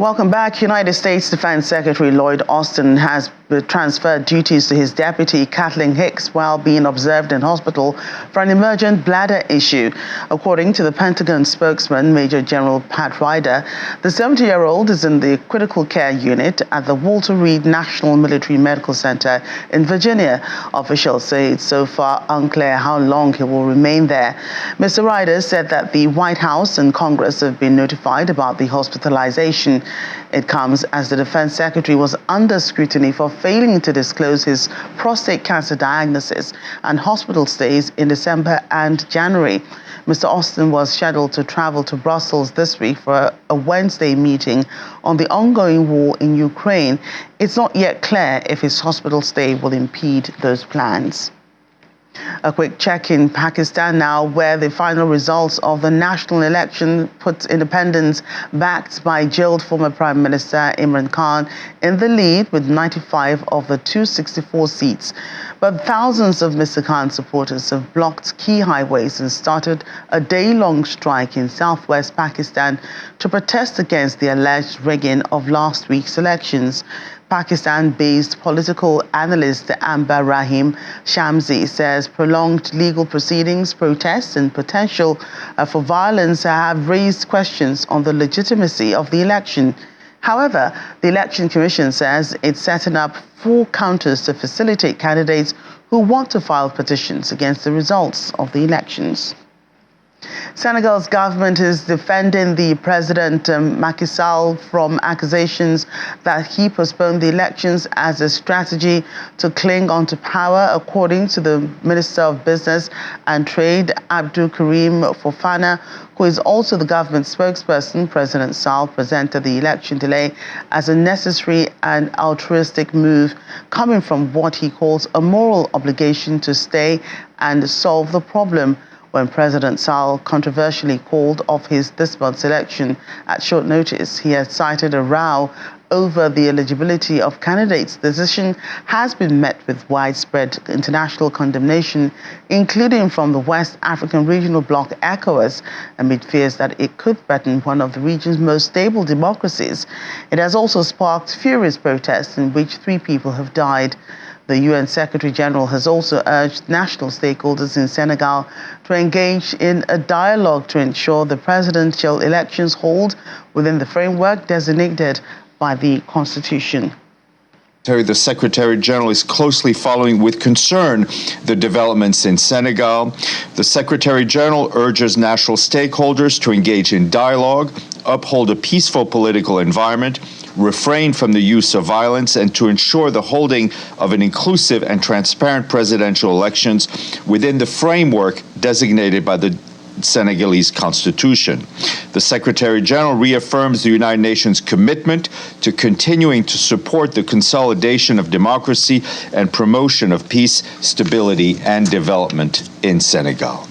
Welcome back. United States Defense Secretary Lloyd Austin has transferred duties to his deputy, Kathleen Hicks, while being observed in hospital for an emergent bladder issue. According to the Pentagon spokesman, Major General Pat Ryder, the 70-year-old is in the critical care unit at the Walter Reed National Military Medical Center in Virginia. Officials say it's so far unclear how long he will remain there. Mr. Ryder said that the White House and Congress have been notified about the hospitalization. It comes as the Defense Secretary was under scrutiny for failing to disclose his prostate cancer diagnosis and hospital stays in December and January. Mr. Austin was scheduled to travel to Brussels this week for a Wednesday meeting on the ongoing war in Ukraine. It's not yet clear if his hospital stay will impede those plans. A quick check in Pakistan now, where the final results of the national election puts independents backed by jailed former Prime Minister Imran Khan in the lead with 95 of the 264 seats. But thousands of Mr. Khan supporters have blocked key highways and started a day-long strike in southwest Pakistan to protest against the alleged rigging of last week's elections. Pakistan-based political analyst Amber Rahim Shamsi says prolonged legal proceedings, protests, and potential for violence have raised questions on the legitimacy of the election. However, the Election Commission says it's setting up 4 counters to facilitate candidates who want to file petitions against the results of the elections. Senegal's government is defending the president Macky Sall from accusations that he postponed the elections as a strategy to cling onto power. According to the Minister of Business and Trade, Abdul Karim Fofana, who is also the government spokesperson, President Sall presented the election delay as a necessary and altruistic move coming from what he calls a moral obligation to stay and solve the problem. When President Sall controversially called off this month's election at short notice, he had cited a row over the eligibility of candidates. The decision has been met with widespread international condemnation, including from the West African regional bloc ECOWAS, amid fears that it could threaten one of the region's most stable democracies. It has also sparked furious protests in which 3 people have died. The UN Secretary General has also urged national stakeholders in Senegal to engage in a dialogue to ensure the presidential elections hold within the framework designated by the Constitution. The Secretary General is closely following with concern the developments in Senegal. The Secretary General urges national stakeholders to engage in dialogue, uphold a peaceful political environment, refrain from the use of violence, and to ensure the holding of an inclusive and transparent presidential elections within the framework designated by the Senegalese constitution. The Secretary General reaffirms the United Nations commitment to continuing to support the consolidation of democracy and promotion of peace, stability, and development in Senegal.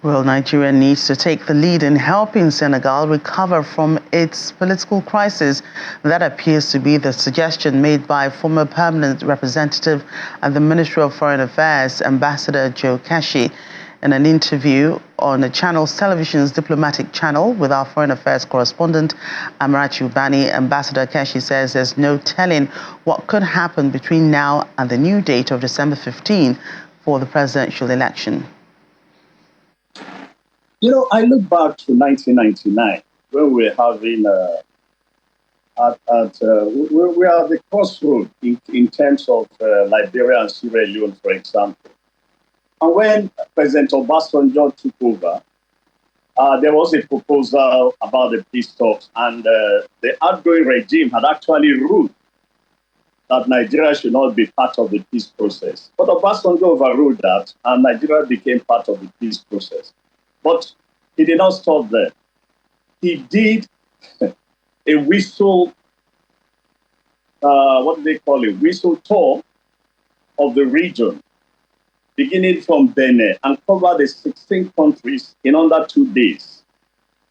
Well, Nigeria needs to take the lead in helping Senegal recover from its political crisis. That appears to be the suggestion made by former permanent representative at the Ministry of Foreign Affairs, Ambassador Joe Keshi. In an interview on the channel's television's diplomatic channel with our foreign affairs correspondent, Amarachi Ubani, Ambassador Keshi says there's no telling what could happen between now and the new date of December 15 for the presidential election. You know, I look back to 1999 when we were having, we are at the crossroad in terms of Liberia and Sierra Leone, for example. And when President Obasanjo took over, there was a proposal about the peace talks, and the outgoing regime had actually ruled that Nigeria should not be part of the peace process. But Obasanjo overruled that, and Nigeria became part of the peace process. But he did not stop there. He did a whistle, whistle tour of the region, beginning from Benin, and covered the 16 countries in under 2 days.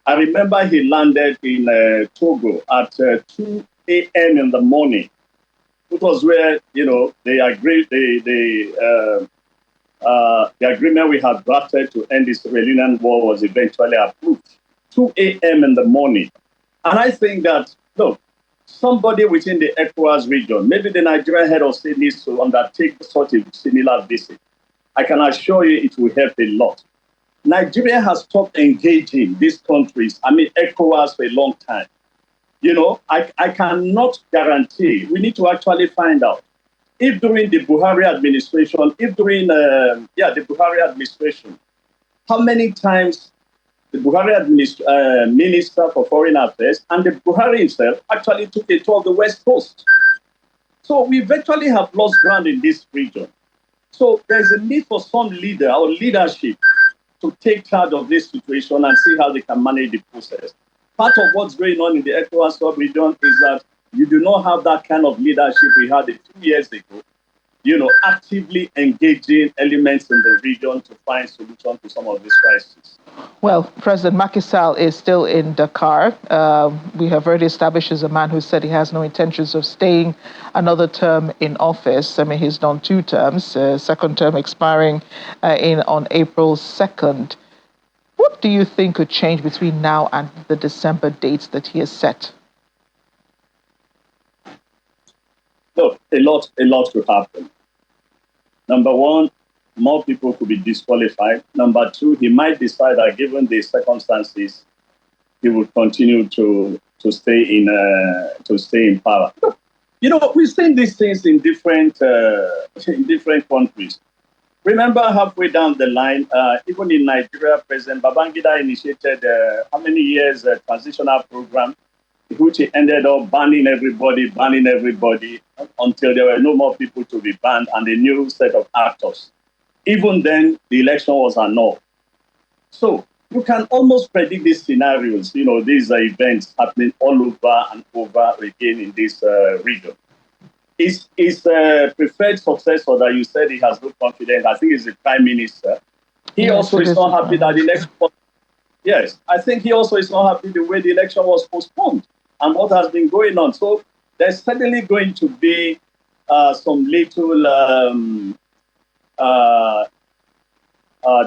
I remember he landed in Togo at 2 a.m. in the morning. It was where, they agreed, the agreement we had drafted to end the Israeli war was eventually approved. 2 a.m. in the morning. And I think that, look, somebody within the ECOWAS region, maybe the Nigerian head of state needs to undertake such a similar visit. I can assure you it will help a lot. Nigeria has stopped engaging these countries, ECOWAS for a long time. I cannot guarantee. We need to actually find out if during the Buhari administration, the Buhari administration, how many times the Buhari Minister for Foreign Affairs and the Buhari himself actually took a tour of the West Coast. So we virtually have lost ground in this region. So there's a need for some leader or leadership to take charge of this situation and see how they can manage the process. Part of what's going on in the ECOWAS sub-region is that you do not have that kind of leadership we had 2 years ago, actively engaging elements in the region to find solutions to some of these crises. Well, President Macky Sall is still in Dakar. We have already established as a man who said he has no intentions of staying another term in office. He's done 2 terms, second term expiring on April 2nd. What do you think could change between now and the December dates that he has set? Look, a lot could happen. Number one, more people could be disqualified. Number two, he might decide that given the circumstances, he will continue to stay in power. We've seen these things in different countries. Remember, halfway down the line, even in Nigeria, President Babangida initiated how many years transitional program, which he ended up banning everybody until there were no more people to be banned and a new set of actors. Even then, the election was annulled. So you can almost predict these scenarios, these events happening all over and over again in this region. His preferred successor that you said he has no confidence, I think is the Prime Minister. He also is not happy that the election was, yes, I think he also is not happy the way the election was postponed and what has been going on. So there's certainly going to be some little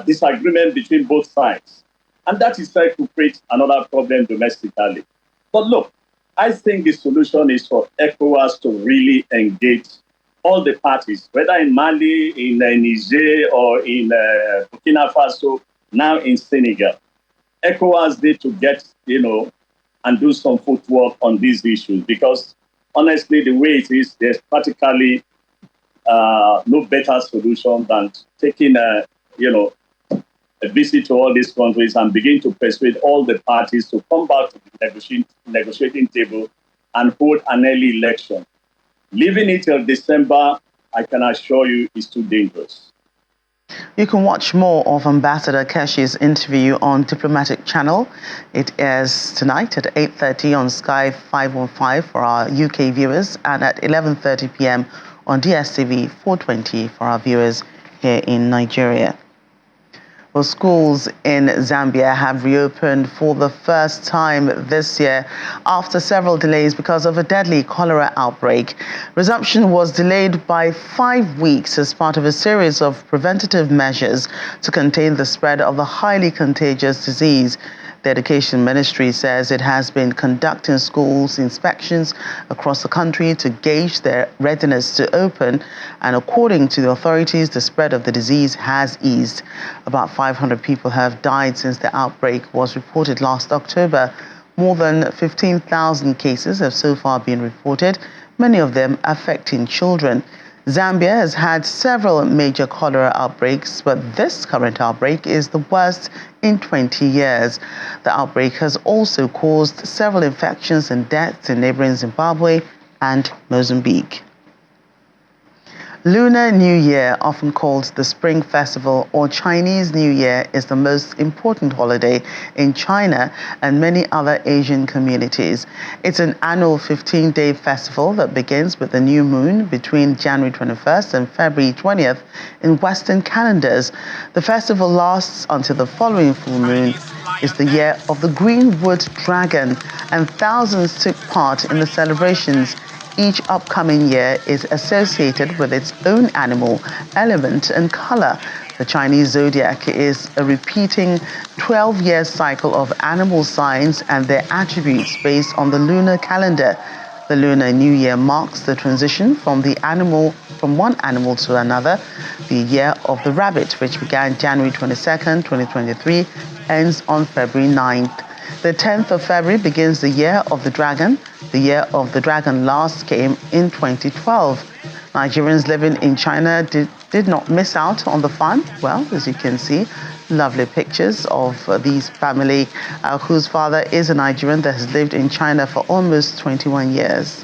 disagreement between both sides. And that is trying to create another problem domestically. But look, I think the solution is for ECOWAS to really engage all the parties, whether in Mali, in Niger, or in Burkina Faso, now in Senegal. ECOWAS need to get, and do some footwork on these issues because, honestly, the way it is, there's practically no better solution than taking a visit to all these countries and begin to persuade all the parties to come back to the negotiating table and hold an early election. Leaving it till December, I can assure you, is too dangerous. You can watch more of Ambassador Keshi's interview on Diplomatic Channel. It airs tonight at 8:30 on Sky 515 for our UK viewers and at 11:30 p.m. on DSTV 420 for our viewers here in Nigeria. Well, schools in Zambia have reopened for the first time this year after several delays because of a deadly cholera outbreak. Resumption was delayed by 5 weeks as part of a series of preventative measures to contain the spread of the highly contagious disease. The Education Ministry says it has been conducting schools inspections across the country to gauge their readiness to open, and according to the authorities, the spread of the disease has eased. About 500 people have died since the outbreak was reported last October. More than 15,000 cases have so far been reported, many of them affecting children. Zambia has had several major cholera outbreaks, but this current outbreak is the worst in 20 years. The outbreak has also caused several infections and deaths in neighboring Zimbabwe and Mozambique. Lunar New Year, often called the Spring Festival or Chinese New Year, is the most important holiday in China and many other Asian communities. It's an annual 15-day festival that begins with the new moon between January 21st and February 20th in Western calendars. The festival lasts until the following full moon. It's the year of the Greenwood Dragon, and thousands took part in the celebrations. Each upcoming year is associated with its own animal, element, and color. The Chinese zodiac is a repeating 12-year cycle of animal signs and their attributes based on the lunar calendar. The Lunar New Year marks the transition from one animal to another. The year of the rabbit, which began January 22nd, 2023, ends on February 9th. The 10th of February begins the year of the dragon. The year of the dragon last came in 2012. Nigerians living in China did not miss out on the fun. Well, as you can see, lovely pictures of these family whose father is a Nigerian that has lived in China for almost 21 years.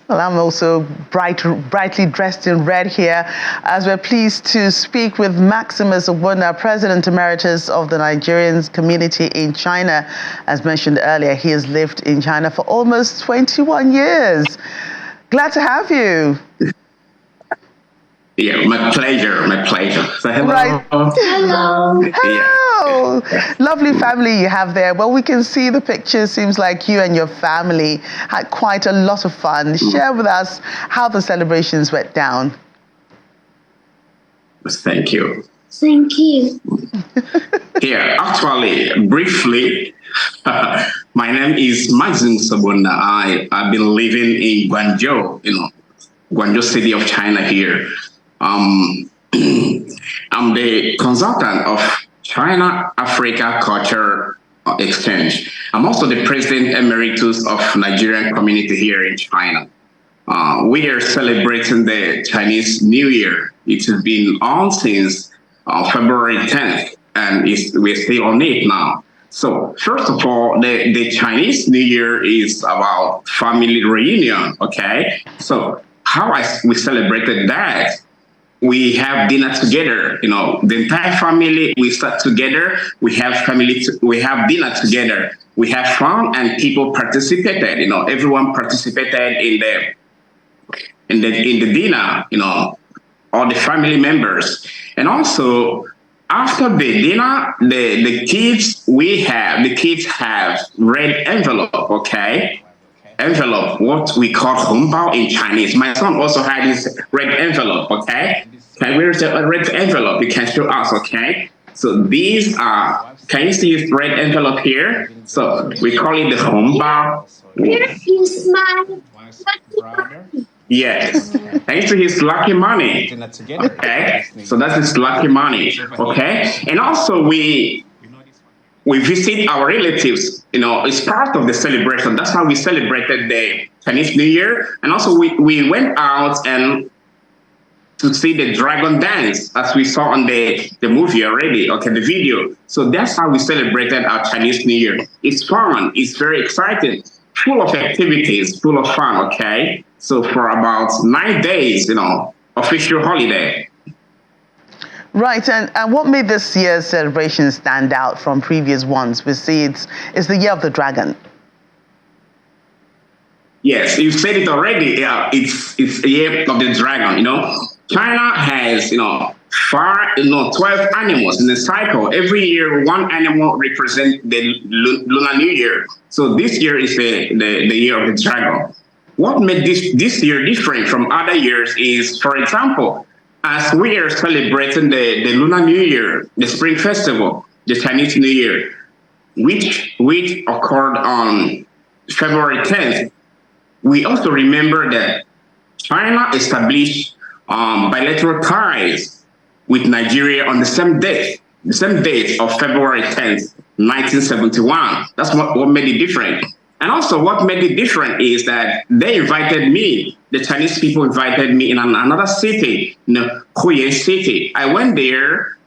Well, I'm also brightly dressed in red here, as we're pleased to speak with Maximus Ogbonna, President Emeritus of the Nigerian community in China. As mentioned earlier, he has lived in China for almost 21 years. Glad to have you. Yeah, my pleasure. So hello. Right. Hello. Hello. Yeah. Lovely family you have there. Well, we can see the pictures. Seems like you and your family had quite a lot of fun. Share with us how the celebrations went down. Thank you. Thank you. Yeah, actually, briefly, my name is Maximus Ogbonna. I've been living in Guangzhou, Guangzhou city of China here. I'm the consultant of China-Africa Culture Exchange. I'm also the President Emeritus of Nigerian community here in China. We are celebrating the Chinese New Year. It has been on since February 10th, and we're still on it now. So first of all, the Chinese New Year is about family reunion, okay? So how we celebrated that, we have dinner together, the entire family, we start together, we have dinner together, we have fun, and people participated, everyone participated in the dinner, all the family members. And also, after the dinner, the kids have red envelope, okay? Envelope, what we call hongbao in Chinese. My son also had his red envelope, okay? Where's a red envelope? You can show us, okay? So these are, can you see his red envelope here? So we call it the hongbao. Here is my Yes, thanks to his lucky money. Okay, so that's his lucky money. Okay, and also we visit our relatives. It's part of the celebration. That's how we celebrated the Chinese New Year. And also we went out and to see the dragon dance, as we saw on the movie already. Okay, the video. So that's how we celebrated our Chinese New Year. It's fun. It's very exciting. Full of activities, full of fun, okay? So for about 9 days, official holiday. Right, and what made this year's celebration stand out from previous ones? We see it's the year of the dragon. Yes, you said it already. Yeah, it's the year of the dragon, China has, 12 animals in the cycle. Every year, one animal represents the Lunar New Year. So this year is the year of the dragon. What made this year different from other years is, for example, as we are celebrating the Lunar New Year, the Spring Festival, the Chinese New Year, which occurred on February 10th, we also remember that China established bilateral ties with Nigeria on the same date of February 10th, 1971. That's what made it different. And also what made it different is that they invited me, the Chinese people invited me in another city, Huyen City. I went there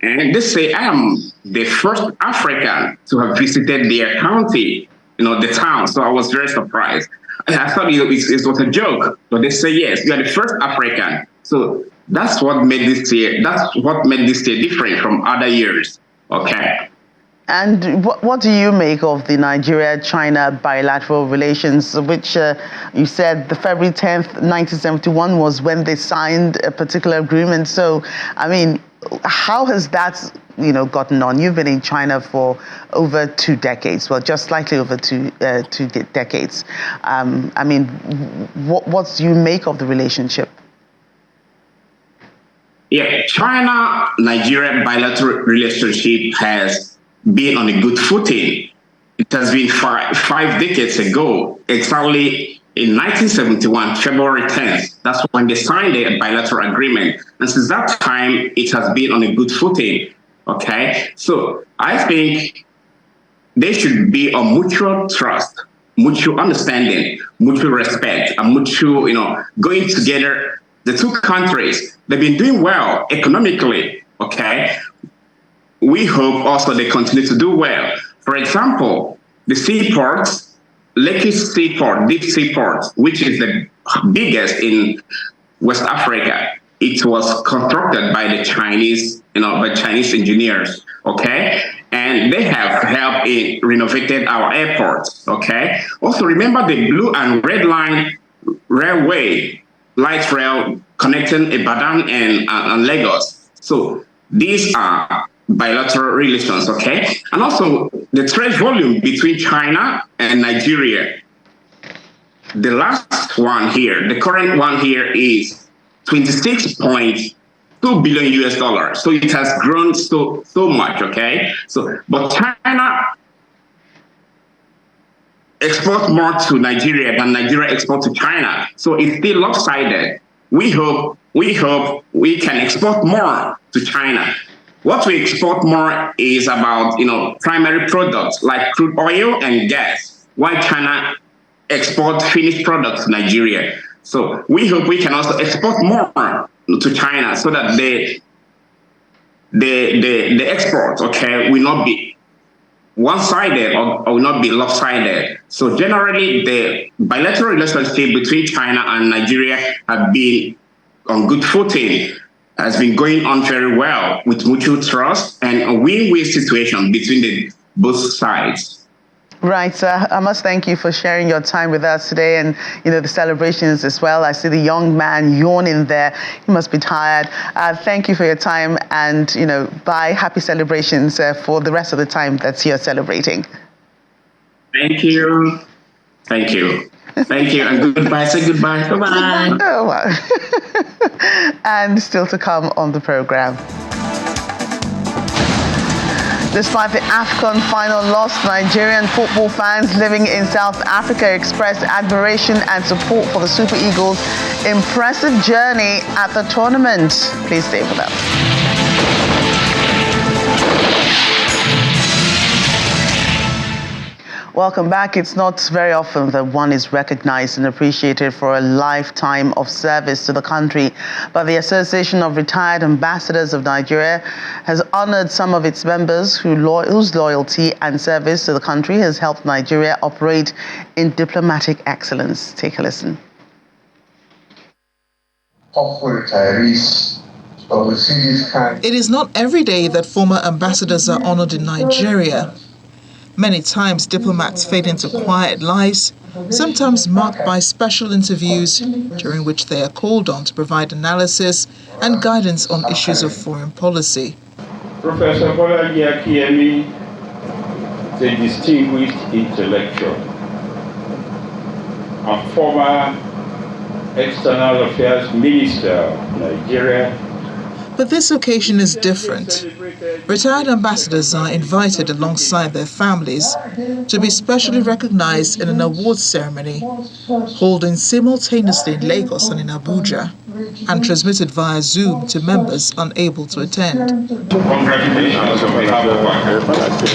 and they say I am the first African to have visited their county, the town. So I was very surprised. I thought it was a joke, but they say, yes, you are the first African. So that's what made this year different from other years. Okay. And what do you make of the Nigeria-China bilateral relations, which you said the February 10th, 1971 was when they signed a particular agreement? So, I mean, how has that, gotten on? You've been in China for over 2 decades, well, just slightly over two decades. I mean, what do you make of the relationship? Yeah, China-Nigeria bilateral relationship has been on a good footing. It has been five decades ago, exactly in 1971, February 10th. That's when they signed a bilateral agreement. And since that time, it has been on a good footing. Okay, so I think there should be a mutual trust, mutual understanding, mutual respect, and mutual, going together. The two countries, they've been doing well economically. Okay, we hope also they continue to do well. For example, the seaports, Lekki Seaport, Deep Seaport, which is the biggest in West Africa, it was constructed by the Chinese, by Chinese engineers, okay? And they have helped in renovating our airports, okay? Also, remember the Blue and Red Line railway, light rail connecting Ibadan and Lagos. So these are bilateral relations, okay? And also the trade volume between China and Nigeria. The last one here, the current one here is 26.2 billion US dollars. So it has grown so much, okay? So, but China exports more to Nigeria than Nigeria exports to China. So it's still lopsided. We hope we can export more to China. What we export more is about, primary products like crude oil and gas, while China exports finished products to Nigeria. So we hope we can also export more to China so that the export, okay, will not be one-sided or will not be lopsided. So generally, the bilateral relationship between China and Nigeria have been on good footing, has been going on very well with mutual trust and a win-win situation between both sides. Right, sir. I must thank you for sharing your time with us today and, the celebrations as well. I see the young man yawning there. He must be tired. Thank you for your time and, bye. Happy celebrations for the rest of the time that you're celebrating. Thank you. Thank you. Thank you and goodbye. Say goodbye. Bye-bye. Oh, wow. And still to come on the program. Despite the AFCON final loss, Nigerian football fans living in South Africa expressed admiration and support for the Super Eagles' impressive journey at the tournament. Please stay with us. Welcome back. It's not very often that one is recognized and appreciated for a lifetime of service to the country, but the Association of Retired Ambassadors of Nigeria has honored some of its members whose loyalty and service to the country has helped Nigeria operate in diplomatic excellence. Take a listen. Hopeful retirees. It is not every day that former ambassadors are honored in Nigeria. Many times, diplomats fade into quiet lives, sometimes marked by special interviews during which they are called on to provide analysis and guidance on issues of foreign policy. Professor Bolaji Akiemi is a distinguished intellectual and former External Affairs Minister of Nigeria. But this occasion is different. Retired ambassadors are invited alongside their families to be specially recognized in an awards ceremony holding simultaneously in Lagos and in Abuja and transmitted via Zoom to members unable to attend. Congratulations on behalf of our country.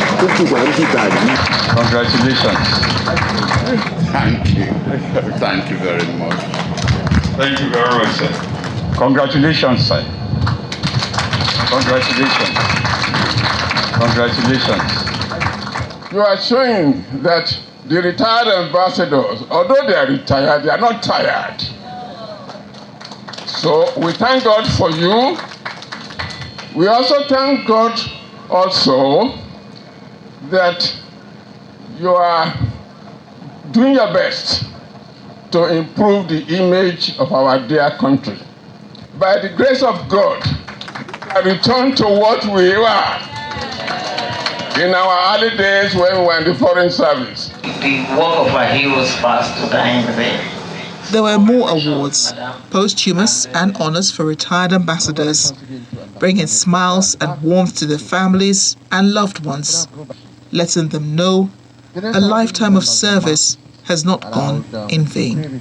Congratulations. Thank you. Thank you very much. Thank you very much, sir. Congratulations, sir. Congratulations. Congratulations. You are showing that the retired ambassadors, although they are retired, they are not tired. So we thank God for you. We also thank God also that you are doing your best to improve the image of our dear country. By the grace of God, I return to what we were in our early days when we were in the foreign service. The work of our heroes passed to die in vain. There were more awards, posthumous and honors for retired ambassadors, bringing smiles and warmth to their families and loved ones, letting them know a lifetime of service has not gone in vain.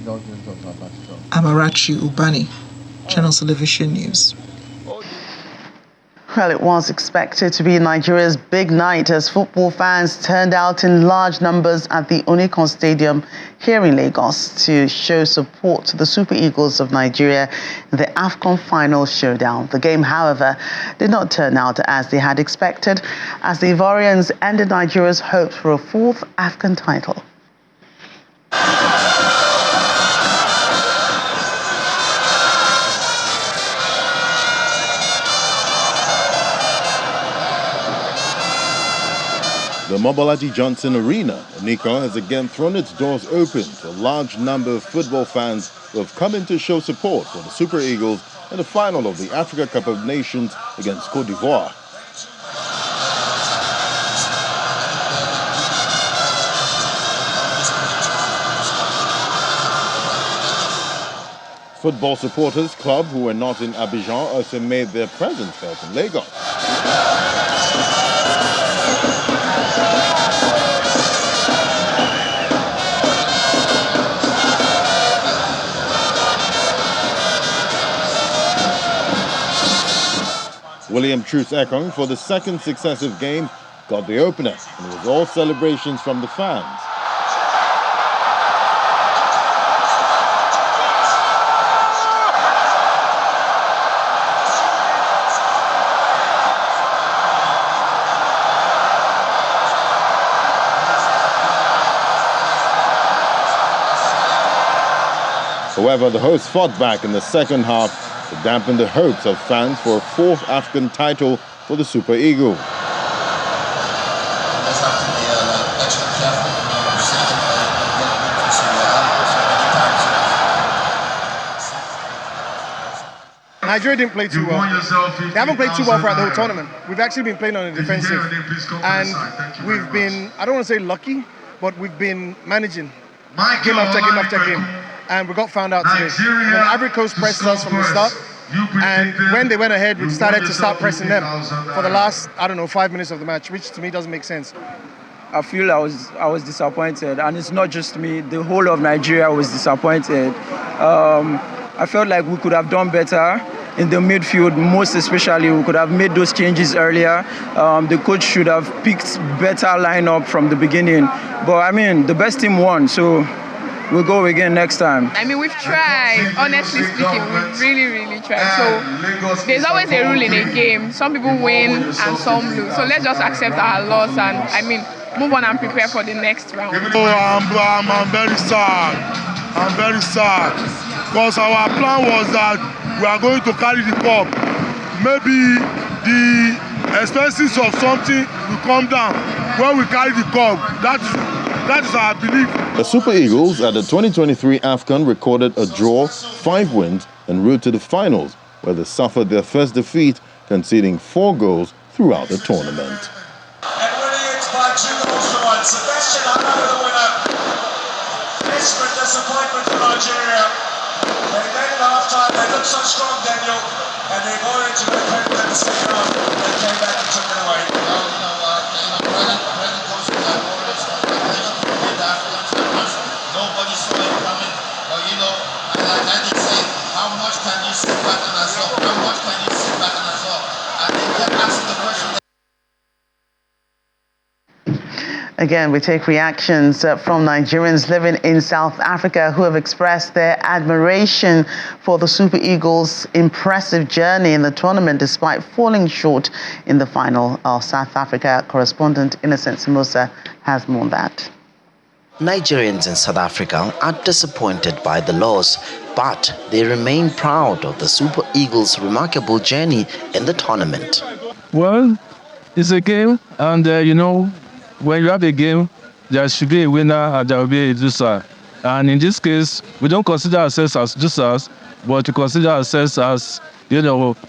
Amarachi Ubani, Channel Television News. Well, it was expected to be Nigeria's big night as football fans turned out in large numbers at the Unicon Stadium here in Lagos to show support to the Super Eagles of Nigeria in the AFCON final showdown. The game, however, did not turn out as they had expected, as the Ivorians ended Nigeria's hopes for a fourth AFCON title. The Mobolaji Johnson Arena, Unicon, has again thrown its doors open to a large number of football fans who have come in to show support for the Super Eagles in the final of the Africa Cup of Nations against Cote d'Ivoire. Football Supporters Club, who were not in Abidjan, also made their presence felt in Lagos. William Truce Ekong, for the second successive game, got the opener, and it was all celebrations from the fans. However, the hosts fought back in the second half to dampen the hopes of fans for a fourth African title for the Super Eagles. Nigeria didn't play too well. They haven't played too well throughout the whole tournament. We've actually been playing on the defensive. And we've been, I don't want to say lucky, but we've been managing game after game after game. And we got found out today. Ivory Coast pressed us from the start. And when they went ahead, we started to start pressing them for the last, 5 minutes of the match, which to me doesn't make sense. I feel I was disappointed, and it's not just me. The whole of Nigeria was disappointed. I felt like we could have done better in the midfield, most especially. We could have made those changes earlier. The coach should have picked better lineup from the beginning. But I mean, the best team won, so we'll go again next time. I mean, we've tried, honestly speaking, we've really tried. So there's always a rule in a game. Some people win and some lose. So let's just accept our loss and, move on and prepare for the next round. Oh, I'm very sad. I'm very sad. Because our plan was that we are going to carry the cup. Maybe the expenses of something will come down when we carry the cup. That is our belief. The Super Eagles at the 2023 AFCON recorded a draw, 5 wins, en route to the finals, where they suffered their first defeat, conceding 4 goals throughout the tournament. And winning it by 2 goals to 1. Sebastian Another the winner. Desperate disappointment for Nigeria. They made it half-time, they looked so strong, Daniel, and they go into the credit in the second half. They came back and took it away. Nobody saw it coming, but like I did say, how much can you sit back and absorb? How much can you sit back and absorb? And they kept asking the question. Again, we take reactions from Nigerians living in South Africa who have expressed their admiration for the Super Eagles' impressive journey in the tournament despite falling short in the final. Our South Africa correspondent Innocent Simosa has more on that. Nigerians in South Africa are disappointed by the loss, but they remain proud of the Super Eagles' remarkable journey in the tournament. Well, it's a game, and when you have a game, there should be a winner and there will be a loser. And in this case, we don't consider ourselves as losers, but we consider ourselves as,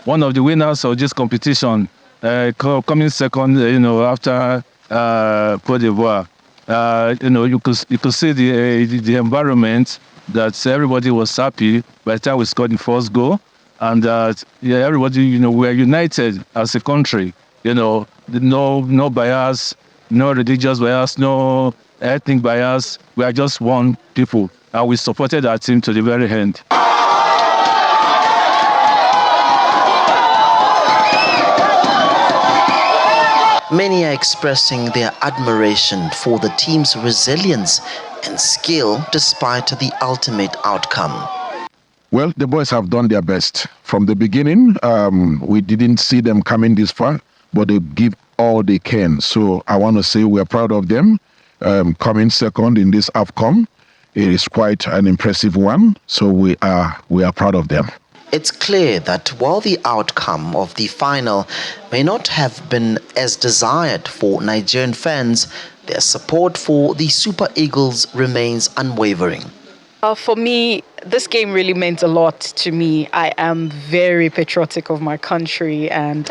one of the winners of this competition, coming second, after Cote d'Ivoire. You could see the environment that everybody was happy by the time we scored the first goal, and everybody, we are united as a country. No bias, no religious bias, no ethnic bias. We are just one people, and we supported our team to the very end. Many are expressing their admiration for the team's resilience and skill despite the ultimate outcome. Well, the boys have done their best. From the beginning, we didn't see them coming this far, but they give all they can. So I want to say we're proud of them. Coming second in this AFCON, it is quite an impressive one. So we are proud of them. It's clear that while the outcome of the final may not have been as desired for Nigerian fans, their support for the Super Eagles remains unwavering. For me, this game really meant a lot to me. I am very patriotic of my country, and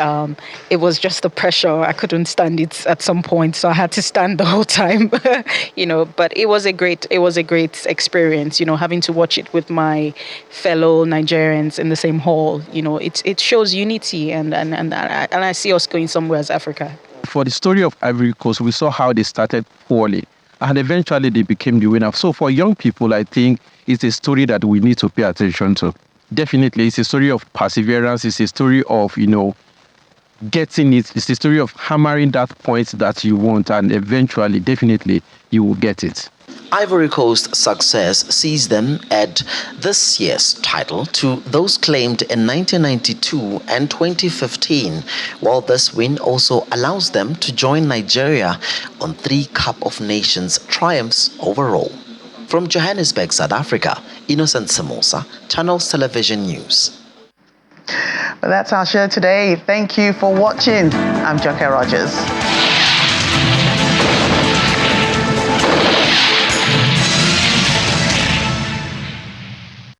it was just the pressure. I couldn't stand it at some point, so I had to stand the whole time. But it was a great experience. Having to watch it with my fellow Nigerians in the same hall. It shows unity, and I see us going somewhere as Africa. For the story of Ivory Coast, we saw how they started poorly, and eventually they became the winner. So for young people, I think it's a story that we need to pay attention to. Definitely, it's a story of perseverance. It's a story of, getting it. It's a story of hammering that point that you want, and eventually, definitely, you will get it. Ivory Coast's success sees them add this year's title to those claimed in 1992 and 2015, while this win also allows them to join Nigeria on 3 Cup of Nations triumphs overall. From Johannesburg, South Africa, Innocent Samosa, Channels Television News. Well, that's our show today. Thank you for watching. I'm Joke Rogers.